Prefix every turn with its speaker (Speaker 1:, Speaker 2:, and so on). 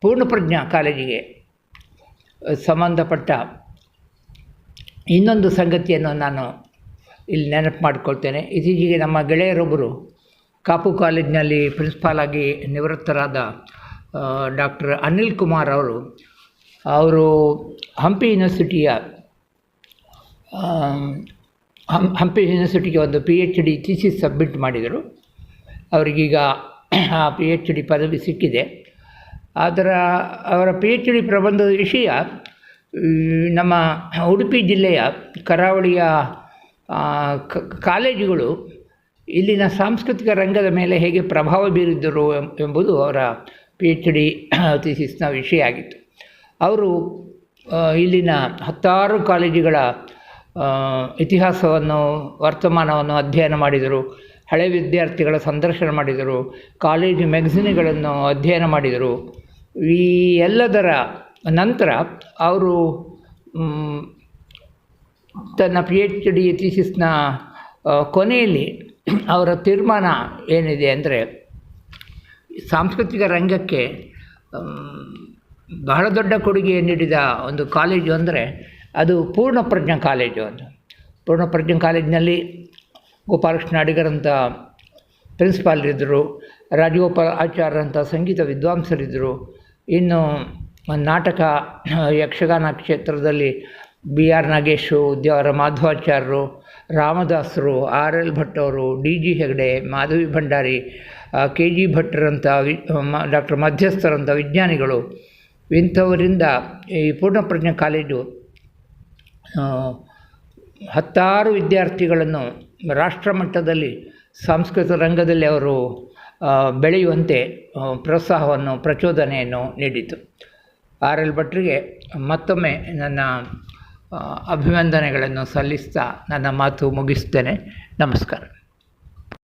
Speaker 1: ಪೂರ್ಣಪ್ರಜ್ಞಾ ಕಾಲೇಜಿಗೆ ಸಂಬಂಧಪಟ್ಟ ಇನ್ನೊಂದು ಸಂಗತಿಯನ್ನು ನಾನು ಇಲ್ಲಿ ನೆನಪು ಮಾಡಿಕೊಳ್ತೇನೆ. ಇತ್ತೀಚೆಗೆ ನಮ್ಮ ಗೆಳೆಯರೊಬ್ಬರು ಕಾಪು ಕಾಲೇಜಿನಲ್ಲಿ ಪ್ರಿನ್ಸಿಪಾಲ್ ಆಗಿ ನಿವೃತ್ತರಾದ ಡಾಕ್ಟರ್ ಅನಿಲ್ ಕುಮಾರ್ ಅವರು ಹಂಪಿ ಯೂನಿವರ್ಸಿಟಿಗೆ ಒಂದು PhD ಥೀಸಿಸ್ ಸಬ್ಮಿಟ್ ಮಾಡಿದರು. ಅವರಿಗೀಗ ಆ PhD ಪದವಿ ಸಿಕ್ಕಿದೆ. ಅವರ PhD ಪ್ರಬಂಧದ ವಿಷಯ ನಮ್ಮ ಉಡುಪಿ ಜಿಲ್ಲೆಯ ಕರಾವಳಿಯ ಕಾಲೇಜುಗಳು ಇಲ್ಲಿನ ಸಾಂಸ್ಕೃತಿಕ ರಂಗದ ಮೇಲೆ ಹೇಗೆ ಪ್ರಭಾವ ಬೀರಿದ್ದರು ಎಂಬುದು ಅವರ PhD ಥೀಸಿಸ್ನ ವಿಷಯ ಆಗಿತ್ತು. ಅವರು ಇಲ್ಲಿನ 10 ಕಾಲೇಜುಗಳ ಇತಿಹಾಸವನ್ನು, ವರ್ತಮಾನವನ್ನು ಅಧ್ಯಯನ ಮಾಡಿದರು. ಹಳೆ ವಿದ್ಯಾರ್ಥಿಗಳ ಸಂದರ್ಶನ ಮಾಡಿದರು. ಕಾಲೇಜು ಮ್ಯಾಗಝಿನ್ಗಳನ್ನು ಅಧ್ಯಯನ ಮಾಡಿದರು. ಈ ಎಲ್ಲದರ ನಂತರ ಅವರು ತನ್ನ PhD ಥೀಸಿಸ್ನ ಕೊನೆಯಲ್ಲಿ ಅವರ ತೀರ್ಮಾನ ಏನಿದೆ ಅಂದರೆ, ಸಾಂಸ್ಕೃತಿಕ ರಂಗಕ್ಕೆ ಬಹಳ ದೊಡ್ಡ ಕೊಡುಗೆ ನೀಡಿದ ಒಂದು ಕಾಲೇಜು ಅಂದರೆ ಅದು ಪೂರ್ಣಪ್ರಜ್ಞಾ ಕಾಲೇಜು. ಪೂರ್ಣಪ್ರಜ್ಞಾ ಕಾಲೇಜಿನಲ್ಲಿ ಗೋಪಾಲಕೃಷ್ಣ ಅಡಿಗರಂಥ ಪ್ರಿನ್ಸಿಪಾಲ್ ಇದ್ದರು, ರಾಜಗೋಪಾಲ್ ಆಚಾರ್ಯರಂಥ ಸಂಗೀತ ವಿದ್ವಾಂಸರಿದ್ದರು. ಇನ್ನು ನಾಟಕ ಯಕ್ಷಗಾನ ಕ್ಷೇತ್ರದಲ್ಲಿ BR ನಾಗೇಶು, ಉದ್ಯಾವರ ಮಾಧವಾಚಾರ್ಯರು, ರಾಮದಾಸರು, RL ಭಟ್ ಅವರು, DG ಹೆಗ್ಡೆ, ಮಾಧವಿ ಭಂಡಾರಿ, KG ಭಟ್ಟರಂಥ ಡಾಕ್ಟರ್ ಮಧ್ಯಸ್ಥರಂಥ ವಿಜ್ಞಾನಿಗಳು, ಇಂಥವರಿಂದ ಈ ಪೂರ್ಣಪ್ರಜ್ಞಾ ಕಾಲೇಜು 10 ವಿದ್ಯಾರ್ಥಿಗಳನ್ನು ರಾಷ್ಟ್ರ ಮಟ್ಟದಲ್ಲಿ ಸಾಂಸ್ಕೃತಿಕ ರಂಗದಲ್ಲಿ ಅವರು ಬೆಳೆಯುವಂತೆ ಪ್ರೋತ್ಸಾಹವನ್ನು, ಪ್ರಚೋದನೆಯನ್ನು ನೀಡಿತು. RL ಭಟ್ರಿಗೆ ಮತ್ತೊಮ್ಮೆ ನನ್ನ ಅಭಿವಂದನೆಗಳನ್ನು ಸಲ್ಲಿಸ್ತಾ ನನ್ನ ಮಾತು ಮುಗಿಸ್ತೇನೆ. ನಮಸ್ಕಾರ.